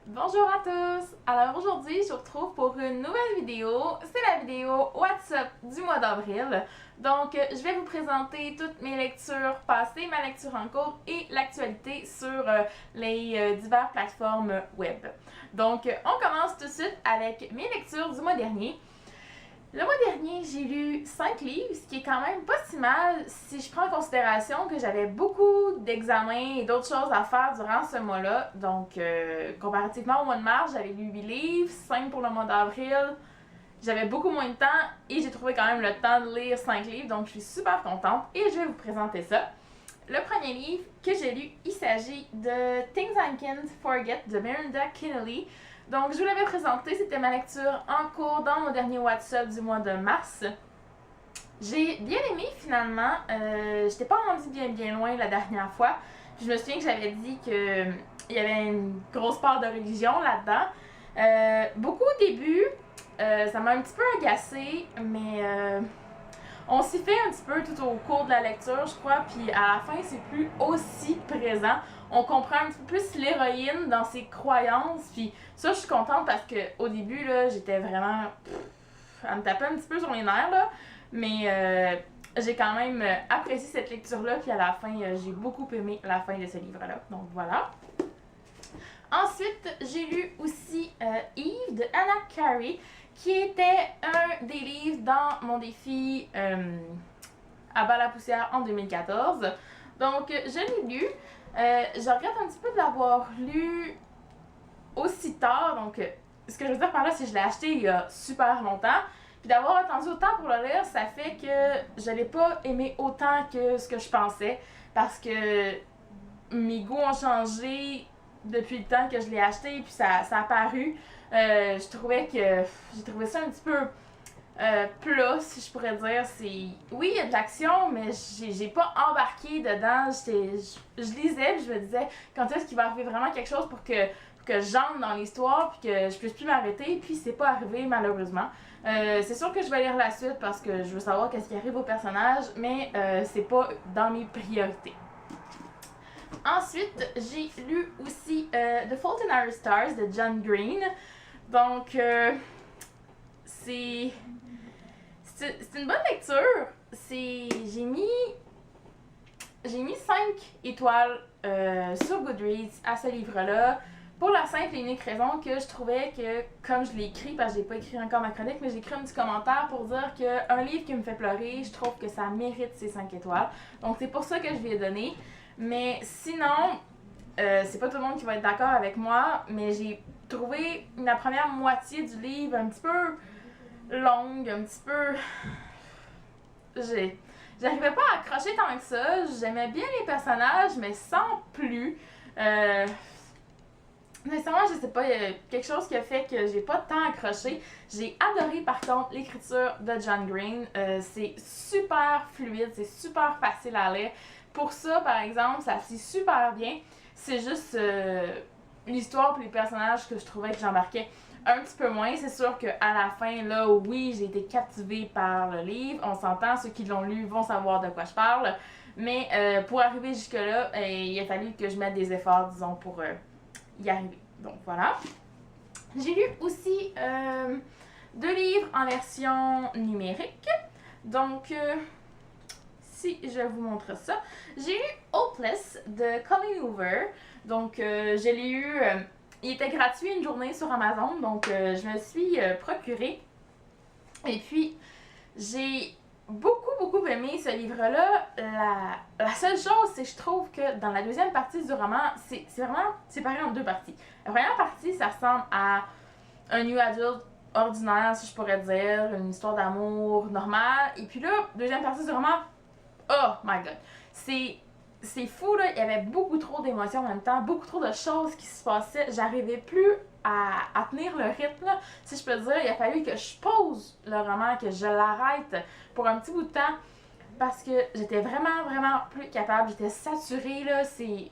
Bonjour à tous! Alors aujourd'hui, je vous retrouve pour une nouvelle vidéo. C'est la vidéo WhatsApp du mois d'avril. Donc, je vais vous présenter toutes mes lectures passées, ma lecture en cours et l'actualité sur les diverses plateformes web. Donc, on commence tout de suite avec mes lectures du mois dernier. Le mois dernier, j'ai lu 5 livres, ce qui est quand même pas si mal si je prends en considération que j'avais beaucoup d'examens et d'autres choses à faire durant ce mois-là. Donc, comparativement au mois de mars, j'avais lu 8 livres, 5 pour le mois d'avril. J'avais beaucoup moins de temps et j'ai trouvé quand même le temps de lire 5 livres, donc je suis super contente et je vais vous présenter ça. Le premier livre que j'ai lu, il s'agit de Things I Can't Forget de Miranda Kennelly. Donc, je vous l'avais présenté, c'était ma lecture en cours dans mon dernier WhatsApp du mois de mars. J'ai bien aimé finalement, j'étais pas rendue bien loin la dernière fois. Je me souviens que j'avais dit qu'il y avait une grosse part de religion là-dedans. Beaucoup au début, ça m'a un petit peu agacée, mais on s'y fait un petit peu tout au cours de la lecture, je crois, puis à la fin, c'est plus aussi présent. On comprend un petit peu plus l'héroïne dans ses croyances, puis ça, je suis contente parce que au début, là, j'étais vraiment... elle me tapait un petit peu sur les nerfs, là, mais j'ai quand même apprécié cette lecture-là, puis à la fin, j'ai beaucoup aimé la fin de ce livre-là. Donc voilà. Ensuite, j'ai lu aussi Eve de Anna Carey, qui était un des livres dans mon défi à bas la poussière en 2014. Donc, je l'ai lu. Je regrette un petit peu de l'avoir lu aussi tard. Donc, ce que je veux dire par là, c'est que je l'ai acheté il y a super longtemps. Puis d'avoir attendu autant pour le lire, ça fait que je l'ai pas aimé autant que ce que je pensais. Parce que mes goûts ont changé depuis le temps que je l'ai acheté, puis ça a paru. J'ai trouvé ça un petit peu plat, si je pourrais dire. Oui, il y a de l'action, mais j'ai pas embarqué dedans. Je lisais, puis je me disais, quand est-ce qu'il va arriver vraiment quelque chose pour que j'entre dans l'histoire, puis que je puisse plus m'arrêter, puis c'est pas arrivé, malheureusement. C'est sûr que je vais lire la suite parce que je veux savoir qu'est-ce qui arrive au personnage, mais c'est pas dans mes priorités. Ensuite, j'ai lu aussi The Fault in Our Stars de John Green. Donc, c'est une bonne lecture. J'ai mis 5 étoiles sur Goodreads à ce livre-là. Pour la simple et unique raison que je trouvais que, comme je l'ai écrit, parce que j'ai pas écrit encore ma chronique, mais j'ai écrit un petit commentaire pour dire qu'un livre qui me fait pleurer, je trouve que ça mérite ces 5 étoiles. Donc, c'est pour ça que je lui ai donné. Mais sinon, c'est pas tout le monde qui va être d'accord avec moi, mais j'ai trouvé la première moitié du livre un petit peu longue, un petit peu... J'arrivais pas à accrocher tant que ça. J'aimais bien les personnages, mais sans plus. Nécessairement, je sais pas, il y a quelque chose qui a fait que j'ai pas tant accroché. J'ai adoré par contre l'écriture de John Green. C'est super fluide, c'est super facile à lire. Pour ça, par exemple, ça se lit super bien. C'est juste l'histoire et les personnages que je trouvais que j'embarquais un petit peu moins. C'est sûr qu'à la fin, là, oui, j'ai été captivée par le livre. On s'entend, ceux qui l'ont lu vont savoir de quoi je parle. Mais pour arriver jusque-là, il a fallu que je mette des efforts, disons, pour y arriver. Donc voilà. J'ai lu aussi 2 livres en version numérique. Donc, si je vous montre ça, j'ai lu Hopeless de Colleen Hoover. Donc, je l'ai eu, il était gratuit une journée sur Amazon, donc je me suis procuré. Et puis, j'ai beaucoup aimé ce livre-là. La seule chose, c'est que je trouve que dans la deuxième partie du roman, c'est vraiment séparé en 2 parties. La première partie, ça ressemble à un new adult ordinaire, si je pourrais dire, une histoire d'amour normale. Et puis là, deuxième partie du roman, oh my god, c'est fou là, il y avait beaucoup trop d'émotions en même temps, beaucoup trop de choses qui se passaient, j'arrivais plus à tenir le rythme là, si je peux dire. Il a fallu que je pose le roman, que je l'arrête pour un petit bout de temps parce que j'étais vraiment plus capable, j'étais saturée là, c'est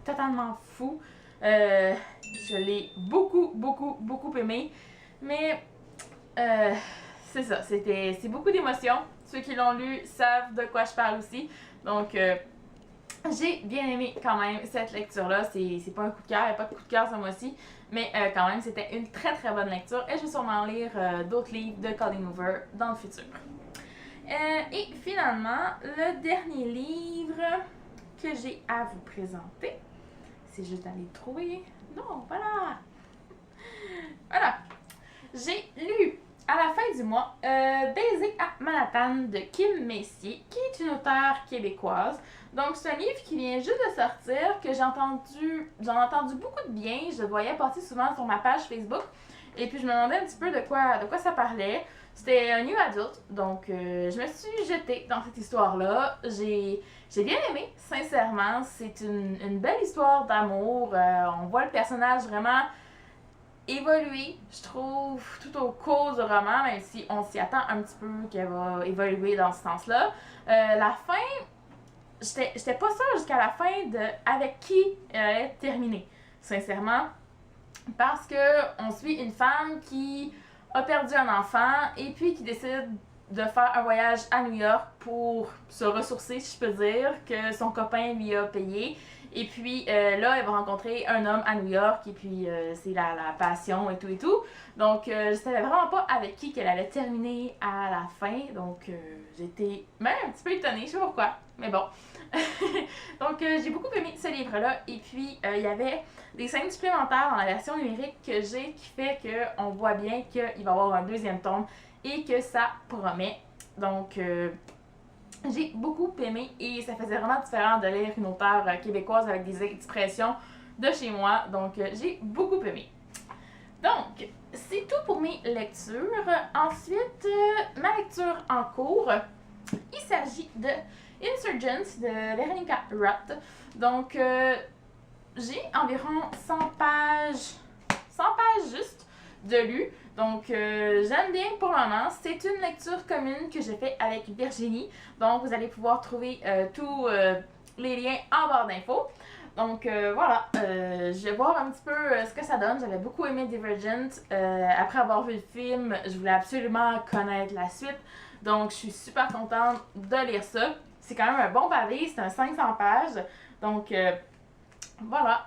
totalement fou. Je l'ai beaucoup aimé, mais c'est ça, c'est beaucoup d'émotions. Ceux qui l'ont lu savent de quoi je parle aussi. Donc, J'ai bien aimé quand même cette lecture-là. C'est pas un coup de cœur, il n'y a pas de coup de cœur ce mois-ci, mais quand même, c'était une très très bonne lecture et je vais sûrement lire d'autres livres de Colleen Hoover dans le futur. Et finalement, le dernier livre que j'ai à vous présenter, c'est juste d'aller le trouver. Non, voilà! Voilà! J'ai lu à la fin du mois Baiser à Manhattan de Kim Messier, qui est une auteure québécoise. Donc, c'est un livre qui vient juste de sortir, que j'en ai entendu beaucoup de bien. Je le voyais passer souvent sur ma page Facebook. Et puis, je me demandais un petit peu de quoi ça parlait. C'était un new adult, donc je me suis jetée dans cette histoire-là. J'ai bien aimé, sincèrement. C'est une belle histoire d'amour. On voit le personnage vraiment évoluer, je trouve, tout au cours du roman, même si on s'y attend un petit peu qu'elle va évoluer dans ce sens-là. La fin, j'étais pas sûre jusqu'à la fin de avec qui elle allait terminer, sincèrement. Parce que on suit une femme qui a perdu un enfant et puis qui décide de faire un voyage à New York pour se ressourcer, si je peux dire, que son copain lui a payé. Et puis là, elle va rencontrer un homme à New York et puis c'est la passion et tout et tout. Donc je savais vraiment pas avec qui qu'elle allait terminer à la fin. Donc j'étais même un petit peu étonnée, je sais pas pourquoi, mais bon. Donc j'ai beaucoup aimé ce livre-là. Et puis il y avait des scènes supplémentaires dans la version numérique que j'ai qui fait qu'on voit bien qu'il va y avoir un deuxième tome et que ça promet. Donc j'ai beaucoup aimé et ça faisait vraiment différent de lire une auteure québécoise avec des expressions de chez moi. Donc j'ai beaucoup aimé. Donc, c'est tout pour mes lectures. Ensuite, ma lecture en cours, il s'agit de Insurgents de Veronica Roth. Donc, j'ai environ 100 pages juste de lu. Donc, j'aime bien pour le moment. C'est une lecture commune que j'ai fait avec Virginie. Donc, vous allez pouvoir trouver tous les liens en barre d'infos. Donc, voilà. Je vais voir un petit peu ce que ça donne. J'avais beaucoup aimé Divergent. Après avoir vu le film, je voulais absolument connaître la suite. Donc, je suis super contente de lire ça. C'est quand même un bon pavé. C'est un 500 pages. Donc, voilà.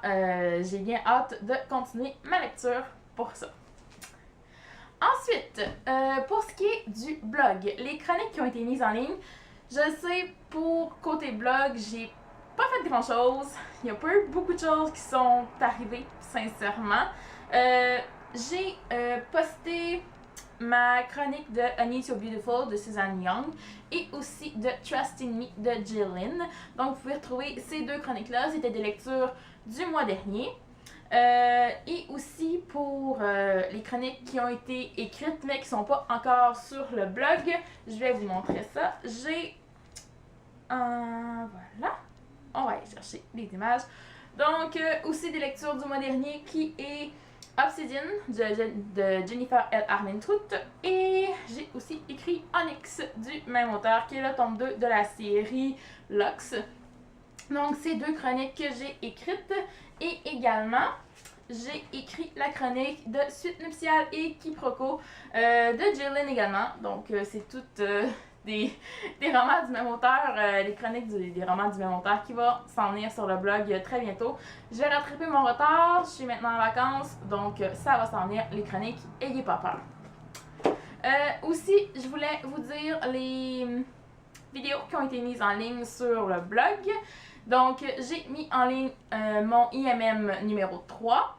J'ai bien hâte de continuer ma lecture pour ça. Ensuite, pour ce qui est du blog, les chroniques qui ont été mises en ligne, je sais, pour côté blog, j'ai pas fait grand chose. Il n'y a pas eu beaucoup de choses qui sont arrivées, sincèrement. J'ai posté ma chronique de A Need So Beautiful de Suzanne Young et aussi de Trust in Me de Jillian. Donc, vous pouvez retrouver ces deux chroniques-là. C'était des lectures du mois dernier. Et aussi pour les chroniques qui ont été écrites mais qui sont pas encore sur le blog, je vais vous montrer ça. J'ai voilà, on va aller chercher les images. Donc aussi des lectures du mois dernier qui est Obsidian de Jennifer L. Armentrout et j'ai aussi écrit Onyx du même auteur qui est le tome 2 de la série Lux. Donc, c'est deux chroniques que j'ai écrites. Et également, j'ai écrit la chronique de Suite nuptiale et quiproquo de Jillian également. Donc, c'est toutes des romans du même auteur, les chroniques des romans du même auteur qui va s'en venir sur le blog très bientôt. Je vais rattraper mon retard. Je suis maintenant en vacances. Donc, ça va s'en venir, les chroniques. Ayez pas peur. Aussi, je voulais vous dire les vidéos qui ont été mises en ligne sur le blog. Donc, j'ai mis en ligne mon IMM numéro 3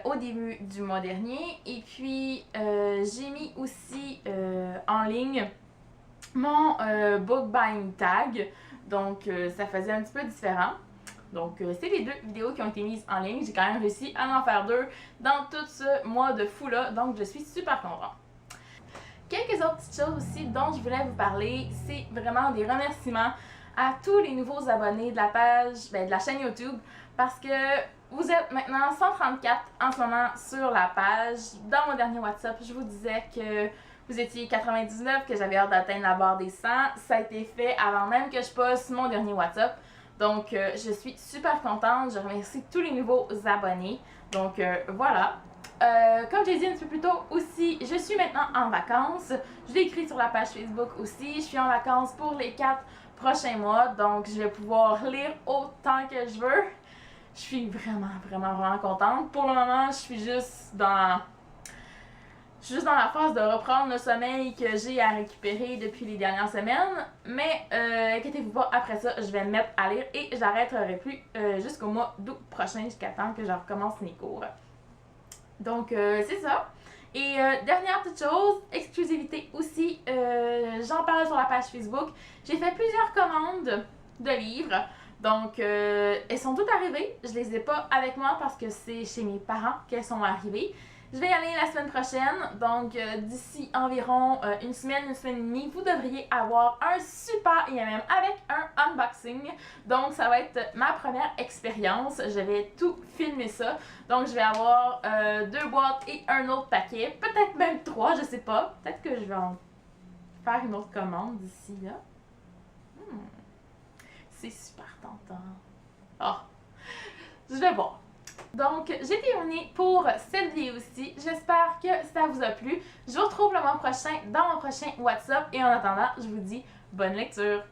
au début du mois dernier. Et puis, j'ai mis aussi en ligne mon book buying tag. Donc, ça faisait un petit peu différent. Donc, c'est les deux vidéos qui ont été mises en ligne. J'ai quand même réussi à en faire deux dans tout ce mois de fou-là. Donc, je suis super contente. Quelques autres petites choses aussi dont je voulais vous parler, c'est vraiment des remerciements à tous les nouveaux abonnés de la page, de la chaîne YouTube, parce que vous êtes maintenant 134 en ce moment sur la page. Dans mon dernier WhatsApp, je vous disais que vous étiez 99, que j'avais hâte d'atteindre la barre des 100. Ça a été fait avant même que je poste mon dernier WhatsApp. Donc, je suis super contente. Je remercie tous les nouveaux abonnés. Donc, voilà. Comme j'ai dit un petit peu plus tôt aussi, je suis maintenant en vacances. Je l'ai écrit sur la page Facebook aussi. Je suis en vacances pour les 4 prochains mois. Donc, je vais pouvoir lire autant que je veux. Je suis vraiment contente. Pour le moment, je suis juste dans la phase de reprendre le sommeil que j'ai à récupérer depuis les dernières semaines. Mais inquiétez-vous pas, après ça, je vais me mettre à lire et j'arrêterai plus jusqu'au mois d'août prochain, jusqu'à temps que je recommence mes cours. Donc, c'est ça. Et dernière petite chose, exclusivité aussi, j'en parle sur la page Facebook. J'ai fait plusieurs commandes de livres. Donc, elles sont toutes arrivées. Je les ai pas avec moi parce que c'est chez mes parents qu'elles sont arrivées. Je vais y aller la semaine prochaine. Donc, d'ici environ une semaine et demie, vous devriez avoir un super IMM avec un unboxing. Donc, ça va être ma première expérience. Je vais tout filmer ça. Donc, je vais avoir 2 boîtes et un autre paquet. Peut-être même 3, je sais pas. Peut-être que je vais en faire une autre commande d'ici là. C'est super tentant. Oh, je vais voir. Donc, j'ai terminé pour cette vidéo-ci. J'espère que ça vous a plu. Je vous retrouve le mois prochain dans mon prochain WhatsApp. Et en attendant, je vous dis bonne lecture.